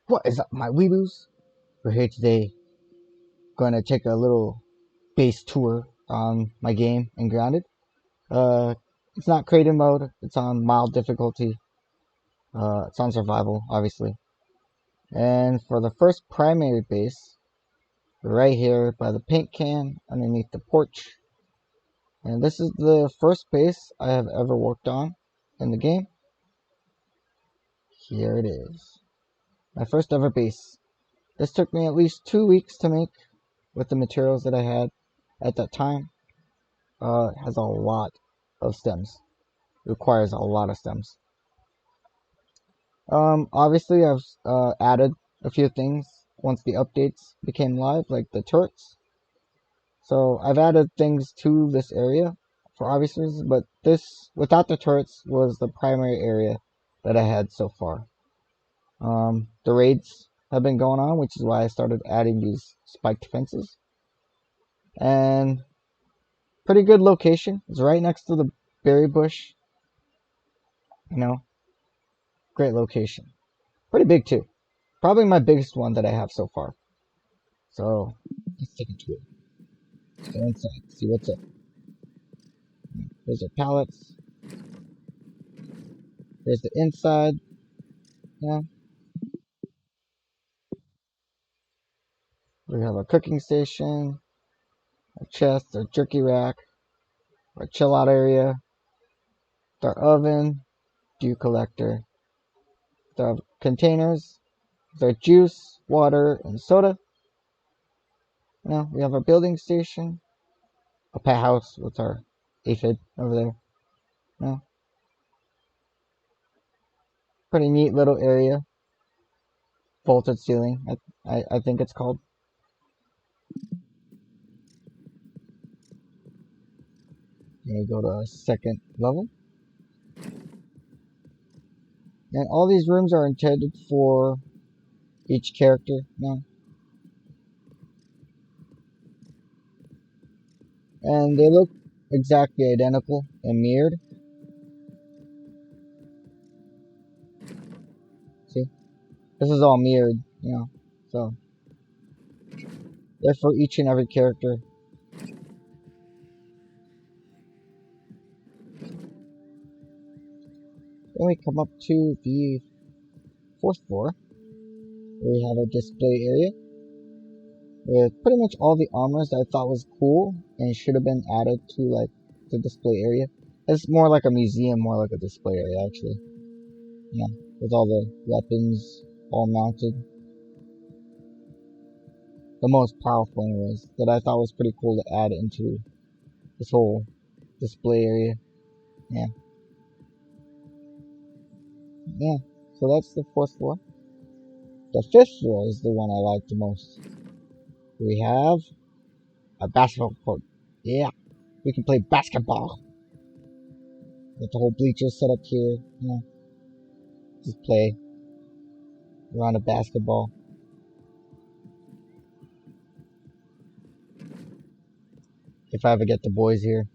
What is up, my weeboos? We're here today, gonna take a little base tour on my game in Grounded. It's not creative mode, it's on mild difficulty. It's on survival, obviously. And for the first primary base, we're right here by the paint can underneath the porch. And this is the first base I have ever worked on in the game. Here it is. My first ever base. This took me at least 2 weeks to make with the materials that I had at that time. It has a lot of stems. It requires a lot of stems. Obviously I've added a few things once the updates became live, like the turrets. So I've added things to this area for obvious reasons, but this, without the turrets, was the primary area that I had so far. The raids have been going on, which is why I started adding these spiked fences. And pretty good location. It's right next to the berry bush. You know, great location. Pretty big too. Probably my biggest one that I have so far. So let's take a tour. Let's go inside, see what's up. There's our pallets. There's the inside. Yeah. We have our cooking station, our chest, our jerky rack, our chill out area, our oven, dew collector, our containers, our juice, water, and soda. You know, we have our building station, a pet house with our aphid over there. You know, pretty neat little area. Vaulted ceiling, I think it's called. Here we go to our second level. And all these rooms are intended for each character now. And they look exactly identical and mirrored. See? This is all mirrored, you know. So they're for each and every character. Then we come up to the fourth floor, where we have a display area with pretty much all the armors that I thought was cool and should have been added to like the display area. It's more like a museum, more like a display area actually. Yeah, with all the weapons all mounted. The most powerful anyways, that I thought was pretty cool to add into this whole display area. Yeah. Yeah. So that's the fourth floor. The fifth floor is the one I like the most. We have a basketball court. Yeah. We can play basketball. With the whole bleachers set up here, you know. Just play around a basketball. If I ever get the boys here.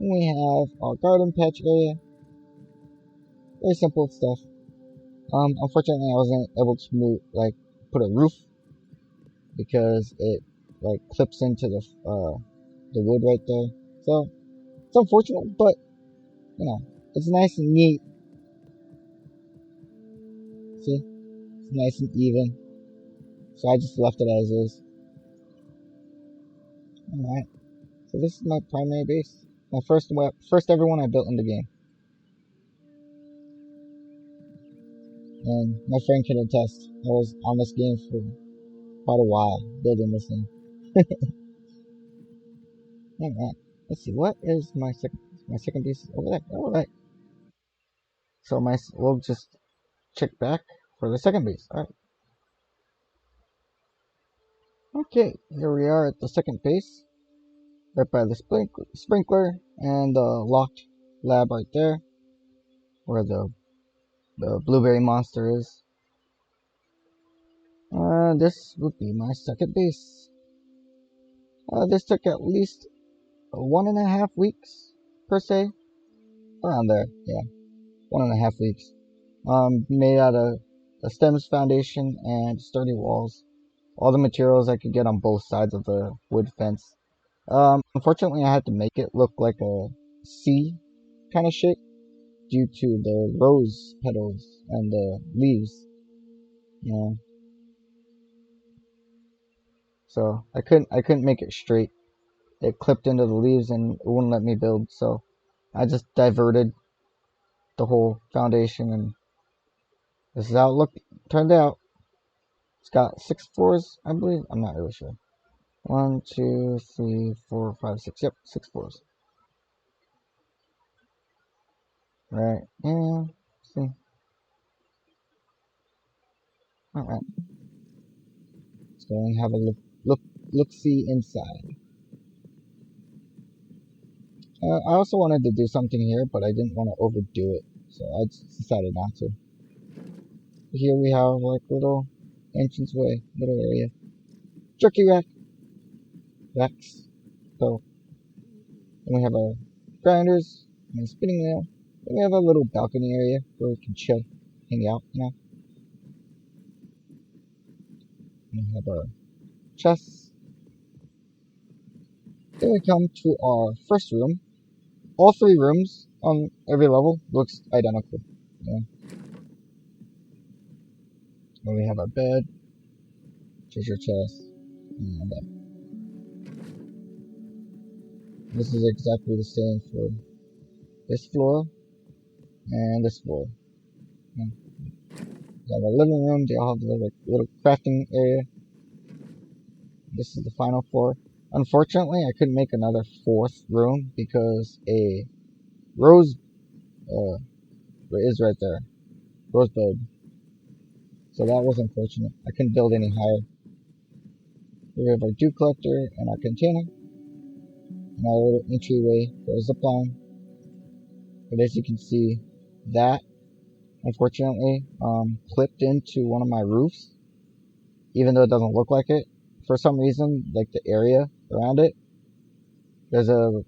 And we have our garden patch area. Very simple stuff. Unfortunately I wasn't able to move, like, put a roof because it like clips into the wood right there. So it's unfortunate, but you know, it's nice and neat. See, it's nice and even. So I just left it as is. All right. So this is my primary base. My first ever one I built in the game. And my friend can attest. I was on this game for quite a while building this thing. Alright. Let's see. What is my second base over there? Alright. So we'll just check back for the second base. Alright. Okay, here we are at the second base, right by the sprinkler and the locked lab right there, where the blueberry monster is. This would be my second base. This took at least 1.5 weeks, per se. Around there, yeah. 1.5 weeks. Made out of a stems foundation and sturdy walls. All the materials I could get on both sides of the wood fence. Unfortunately, I had to make it look like a C kind of shape due to the rose petals and the leaves. You know, so I couldn't make it straight. It clipped into the leaves and it wouldn't let me build. So I just diverted the whole foundation, and this is how it turned out. It's got 6 floors, I believe. I'm not really sure. 1, 2, 3, 4, 5, 6. Yep, 6 floors. Right. Yeah. See. All right. Let's go and have a look see inside. I also wanted to do something here, but I didn't want to overdo it, so I just decided not to. Here we have like little entranceway, little area. Jerky racks. So then we have our grinders and a spinning wheel. Then we have a little balcony area where we can chill, hang out, you know. And we have our chests. Then we come to our first room. All 3 rooms on every level looks identical. Yeah. Then we have our bed, treasure chest, and this is exactly the same for this floor and this floor. Yeah. We have our living room. They all have the little crafting area. This is the final floor. Unfortunately, I couldn't make another 4th room because a rose is right there. Rosebud. So that was unfortunate. I couldn't build any higher. We have our dew collector and our container. And our little entryway for a zipline. But as you can see, that unfortunately clipped into one of my roofs. Even though it doesn't look like it. For some reason, like the area around it, there's a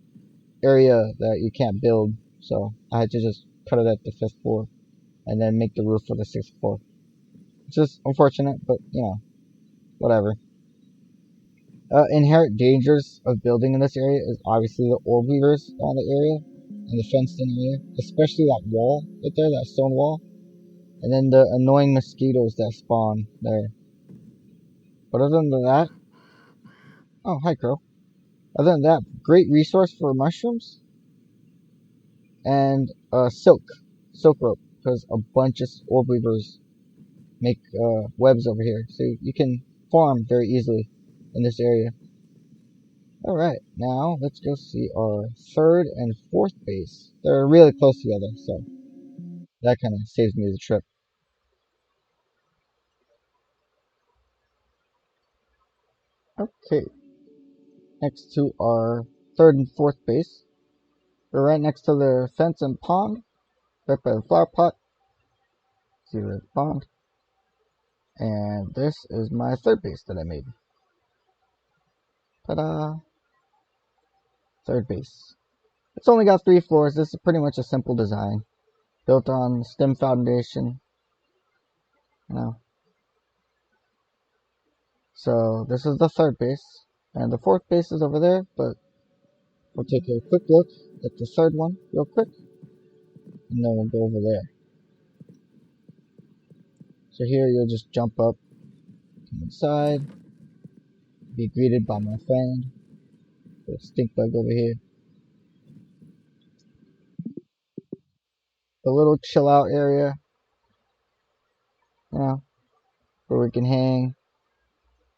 area that you can't build. So I had to just cut it at the 5th floor and then make the roof for the 6th floor. It's just unfortunate, but you know, whatever. Inherent dangers of building in this area is obviously the orb weavers on the area and the fenced in area, especially that wall right there, that stone wall, and then the annoying mosquitoes that spawn there. But other than that, oh hi Crow. Other than that, great resource for mushrooms and silk rope, because a bunch of orb weavers make webs over here, so you can farm very easily in this area. Alright, now let's go see our 3rd and 4th base. They're really close together, so that kind of saves me the trip. Okay, next to our 3rd and 4th base. We're right next to the fence and pond, right by the flower pot. See the pond. And this is my 3rd base that I made. Ta-da! 3rd base. It's only got 3 floors. This is pretty much a simple design. Built on stem foundation. You know. So this is the 3rd base. And the 4th base is over there, but we'll take a quick look at the 3rd one real quick. And then we'll go over there. So here you'll just jump up, come inside, be greeted by my friend. The stink bug over here. The little chill out area. You know, where we can hang,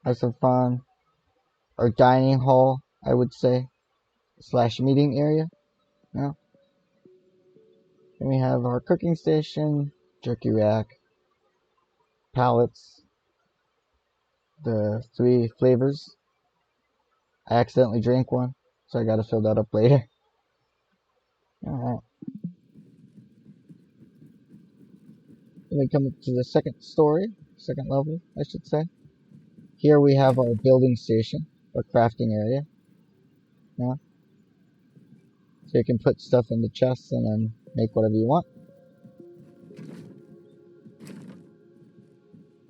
have some fun. Our dining hall, I would say, / meeting area. You know. Then we have our cooking station, jerky rack, pallets, the 3 flavors. I accidentally drank one, so I gotta fill that up later. Alright. Then we come up to the 2nd story, 2nd level, I should say. Here we have our building station, our crafting area. Yeah. So you can put stuff in the chests and then make whatever you want.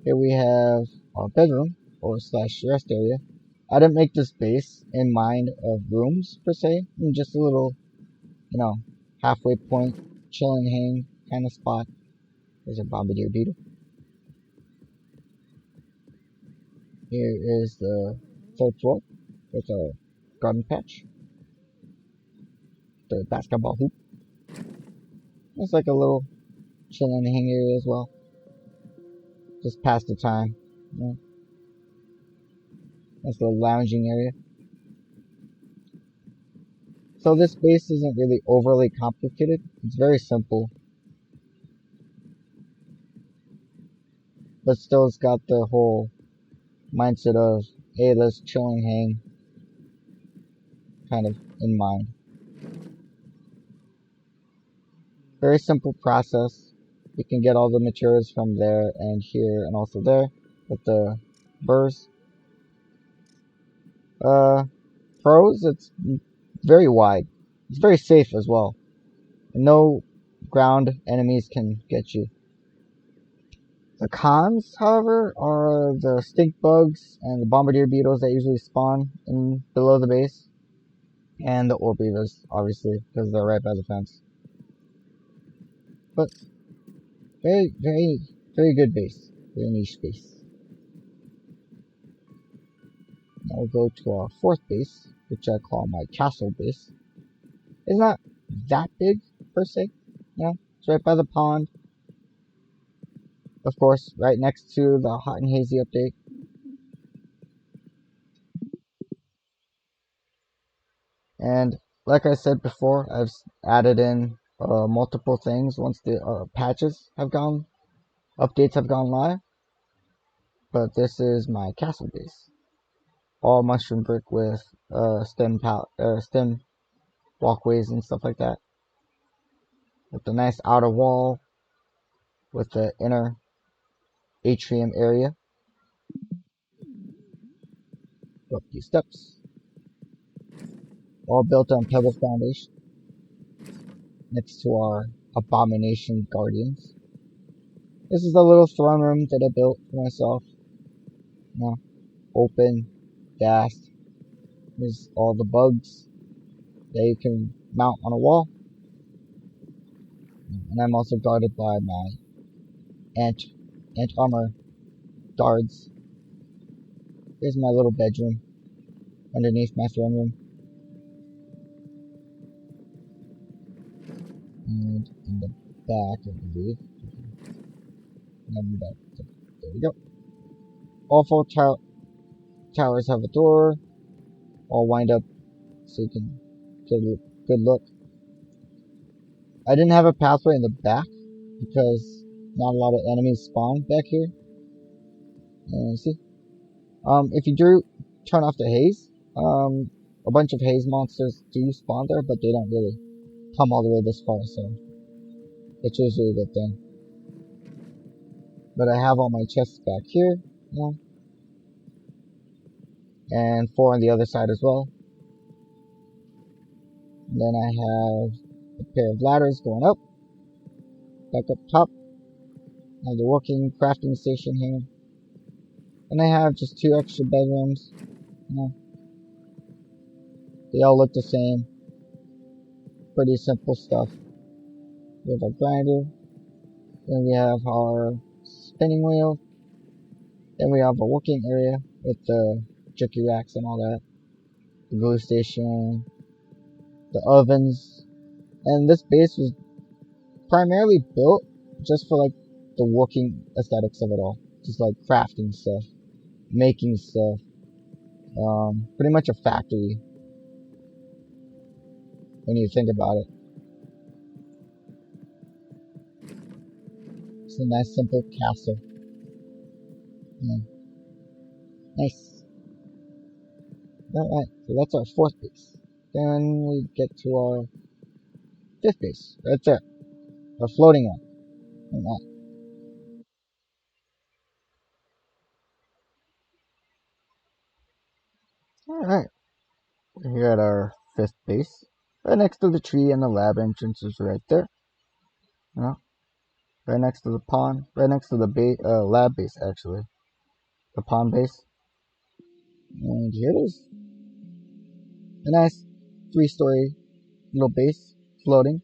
Here we have our bedroom or slash rest area. I didn't make this base in mind of rooms per se. Just a little, halfway point, chill and hang kind of spot. There's a bombardier beetle. Here is the third floor with a garden patch, the basketball hoop. It's like a little chill and hang area as well. Just pass the time. That's the lounging area. So this base isn't really overly complicated. It's very simple. But still it's got the whole mindset of, hey, let's chill and hang kind of in mind. Very simple process. You can get all the materials from there and here and also there with the burrs. Pros, it's very wide. It's very safe as well. No ground enemies can get you. The cons, however, are the stink bugs and the bombardier beetles that usually spawn in below the base. And the orb beavers, obviously, because they're right by the fence. But very, very, very good base. Very niche base. Now we'll go to our fourth base, which I call my castle base. It's not that big, per se. It's right by the pond. Of course, right next to the Hot and Hazy update. And like I said before, I've added in multiple things once the patches have gone, updates have gone live. But this is my castle base. All mushroom brick with stem walkways and stuff like that. With the nice outer wall, with the inner atrium area. Go up these steps. All built on pebble foundation. Next to our abomination guardians. This is a little throne room that I built for myself. Open, fast. There's all the bugs that you can mount on a wall. And I'm also guarded by my ant armor guards. Here's my little bedroom underneath my throne room. And in the back, I believe. There we go. All four towers have a door. All wind up so you can get a good look. I didn't have a pathway in the back because not a lot of enemies spawn back here. And see, if you do turn off the haze, a bunch of haze monsters do spawn there, but they don't really come all the way this far, so it's usually a good thing. But I have all my chests back here, and 4 on the other side as well. And then I have a pair of ladders going up, back up top. I have the working crafting station here. And I have just 2 extra bedrooms. They all look the same. Pretty simple stuff. We have our grinder. Then we have our spinning wheel. Then we have a working area with the jerky racks and all that. The glue station. The ovens. And this base was primarily built just for like the working aesthetics of it all. Just like crafting stuff. Making stuff. Pretty much a factory when you think about it. It's a nice simple castle. Nice. Alright, so that's our 4th base. Then we get to our 5th base, right there. Our floating one. Alright. Here at our 5th base. Right next to the tree and the lab entrance is right there. right next to the pond, right next to the lab base actually, the pond base. And here it is, a nice 3-story little base floating.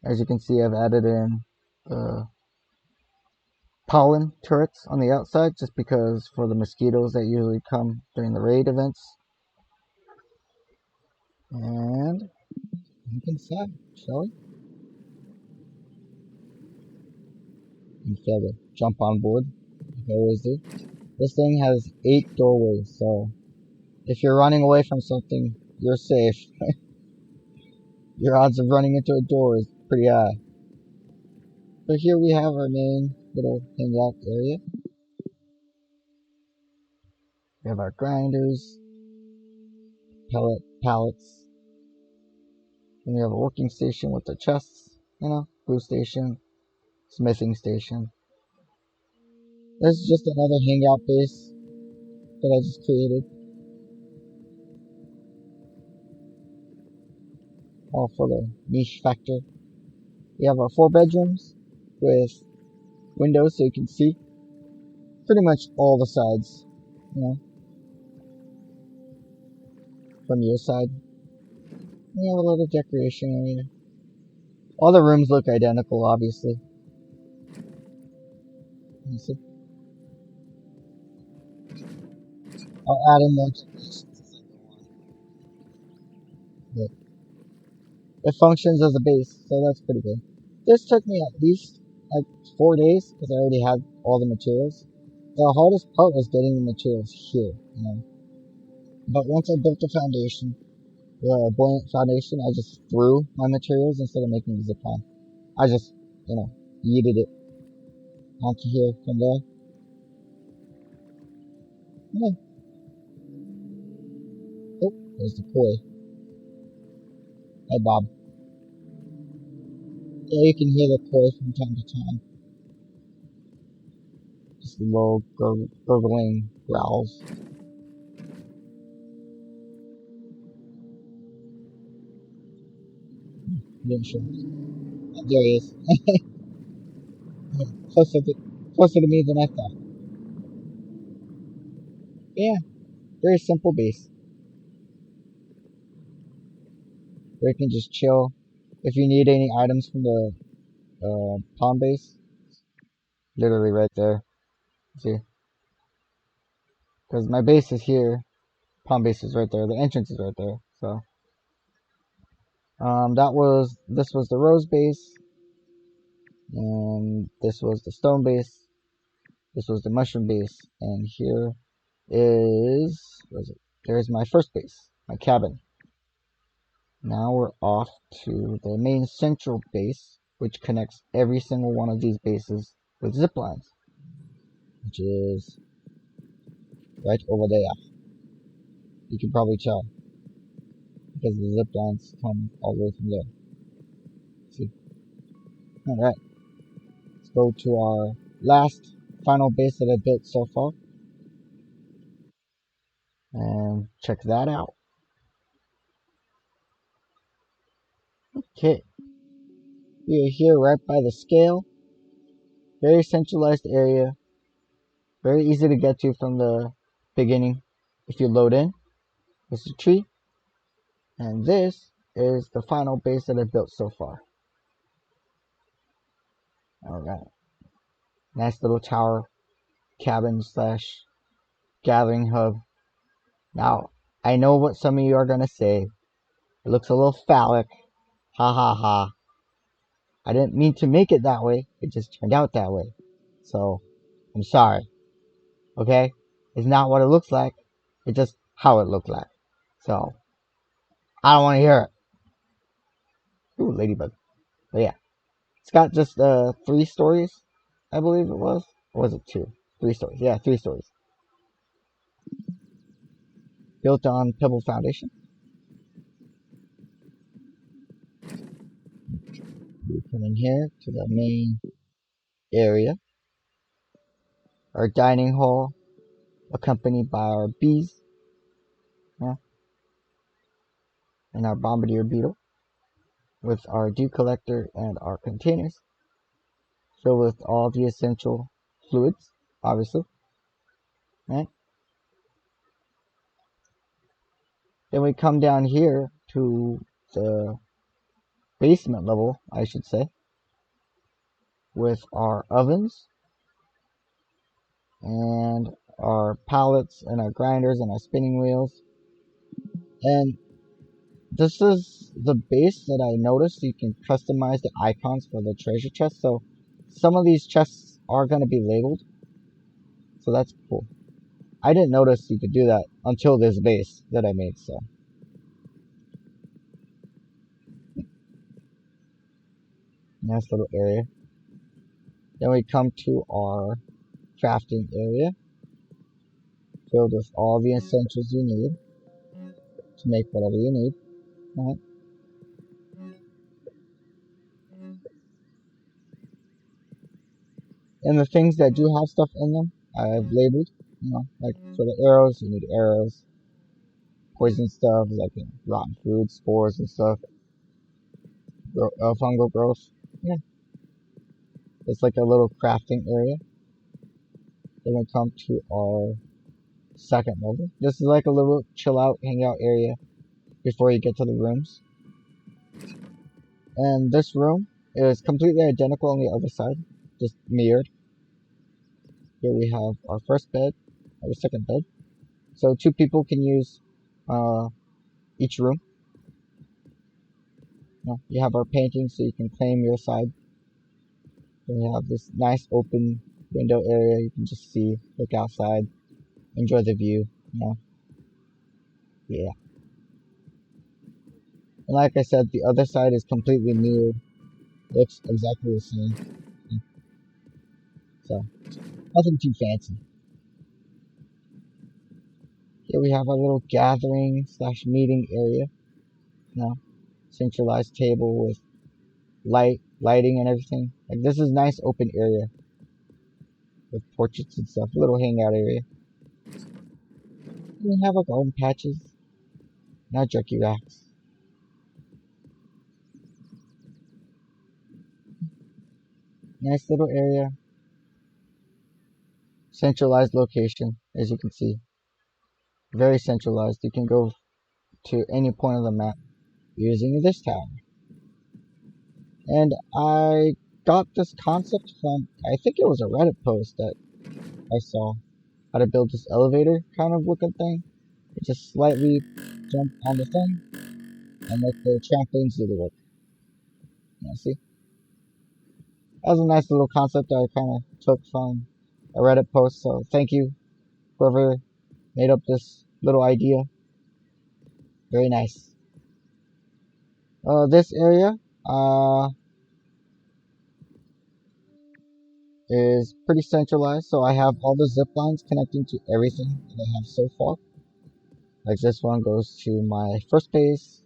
As you can see, I've added in pollen turrets on the outside just because for the mosquitoes that usually come during the raid events. And look inside, shall we? You fail to jump on board, like I always do. This thing has 8 doorways, so if you're running away from something, you're safe. Your odds of running into a door is pretty high. So here we have our main little hangout area. We have our grinders, pallets. And we have a working station with the chests, glue station, smithing station. This is just another hangout base that I just created. All for the niche factor. We have our 4 bedrooms with windows so you can see pretty much all the sides, from your side. We have a little decoration area. All the rooms look identical, obviously. You see? I'll add in more decorations as I go on. But it functions as a base, so that's pretty good. This took me at least like 4 days because I already had all the materials. The hardest part was getting the materials here, But once I built the foundation, the buoyant foundation, I just threw my materials instead of making the zipline. I just, yeeted it onto here from there. Yeah. Oh, there's the koi. Hey, Bob. Yeah, you can hear the koi from time to time. Just low gurgling growls. Didn't show. Oh, there he is. Closer to me than I thought. Yeah, very simple base. Where you can just chill. If you need any items from the palm base, literally right there. See? Because my base is here. Palm base is right there. The entrance is right there. So, this was the rose base. And this was the stone base. This was the mushroom base. And here is, where is it? There's my first base, my cabin. Now we're off to the main central base, which connects every single one of these bases with zip lines, which is right over there. You can probably tell because the zip lines come all the way from there. See? Alright, let's go to our last final base that I built so far and check that out. Okay, we are here right by the scale. Very centralized area. Very easy to get to from the beginning if you load in. This is a tree. And this is the final base that I built so far. Alright. Nice little tower cabin slash gathering hub. Now, I know what some of you are going to say. It looks a little phallic. Ha ha ha. I didn't mean to make it that way. It just turned out that way. So, I'm sorry. Okay? It's not what it looks like. It's just how it looked like. So, I don't want to hear it. Ooh, ladybug. But yeah. It's got just 3 stories, I believe it was. Or was it 2? 3 stories. Yeah, 3 stories. Built on pebble foundation. We come in here to the main area. Our dining hall, accompanied by our bees. Yeah. And our bombardier beetle. with our dew collector and our containers filled with all the essential fluids, obviously, right? Then we come down here to the basement level, I should say, with our ovens and our pallets and our grinders and our spinning wheels. And this is the base that I noticed you can customize the icons for the treasure chest. So some of these chests are going to be labeled. So that's cool. I didn't notice you could do that until this base that I made. So nice little area. Then we come to our crafting area filled with all the essentials you need to make whatever you need. Right? And the things that do have stuff in them, I've labeled. Like for the arrows, you need arrows. Poison stuff, like rotten food, spores and stuff. Fungal growth. Yeah, it's like a little crafting area. Then we come to our second level. This is like a little chill out, hang out area before you get to the rooms. And this room is completely identical on the other side, just mirrored. Here we have our first bed, our second bed. So two people can use each room. You have our painting, so you can claim your side. Then we have this nice open window area. You can just see, look outside, enjoy the view. Yeah. And like I said, the other side is completely new. Looks exactly the same. So nothing too fancy. Here we have our little gathering slash meeting area. Centralized table with lighting and everything. Like this is nice open area with portraits and stuff. Little hangout area. We have our garden patches. Not jerky racks. Nice little area. Centralized location, as you can see. Very centralized. You can go to any point of the map using this tower. And I got this concept from, I think it was a Reddit post that I saw. How to build this elevator kind of looking thing. You just slightly jump on the thing and let the trampolines do the work. See? That was a nice little concept I kind of took from a Reddit post. So thank you, whoever made up this little idea. Very nice. This area is pretty centralized, so I have all the zip lines connecting to everything that I have so far. Like this one goes to my first base,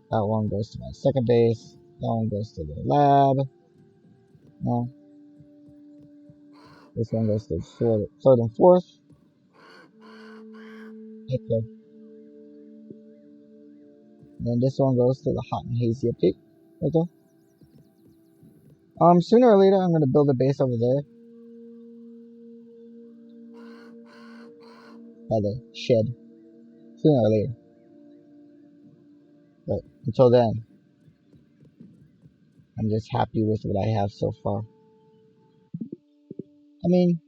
that one goes to my second base, that one goes to the lab. No, this one goes to third and fourth. Okay. And then this one goes to the hot and hazy update. Right there. Sooner or later I'm gonna build a base over there. By the shed. Sooner or later. But until then, I'm just happy with what I have so far. I mean,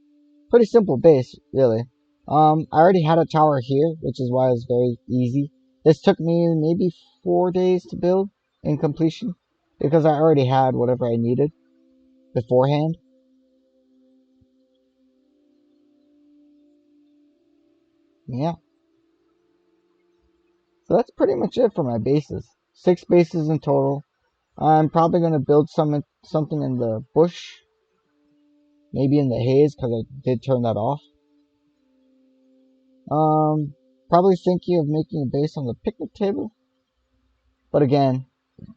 pretty simple base, really. I already had a tower here, which is why it's very easy. This took me maybe 4 days to build in completion, because I already had whatever I needed beforehand. Yeah. So that's pretty much it for my bases. 6 bases in total. I'm probably going to build something in the bush. Maybe in the haze, because I did turn that off. Probably thinking of making a base on the picnic table. But again,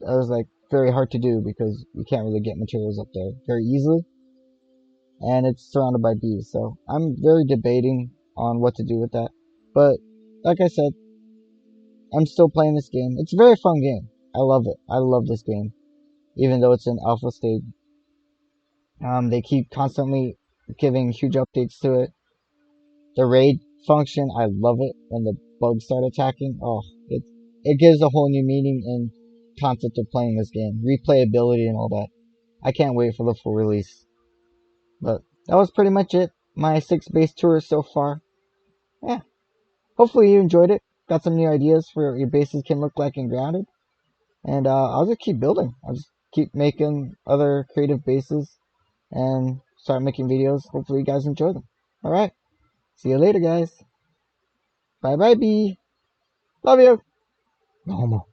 that was like very hard to do because you can't really get materials up there very easily. And it's surrounded by bees. So I'm very debating on what to do with that. But like I said, I'm still playing this game. It's a very fun game. I love it. I love this game, even though it's in alpha stage. They keep constantly giving huge updates to it. The raid function, I love it when the bugs start attacking. Oh, it gives a whole new meaning and concept of playing this game, replayability and all that. I can't wait for the full release. But that was pretty much it. My 6 base tours so far. Yeah. Hopefully you enjoyed it. Got some new ideas for what your bases can look like in Grounded. And I'll just keep building. I'll just keep making other creative bases and start making videos. Hopefully you guys enjoy them. Alright. See you later, guys. Bye bye, B. Love you. No homo.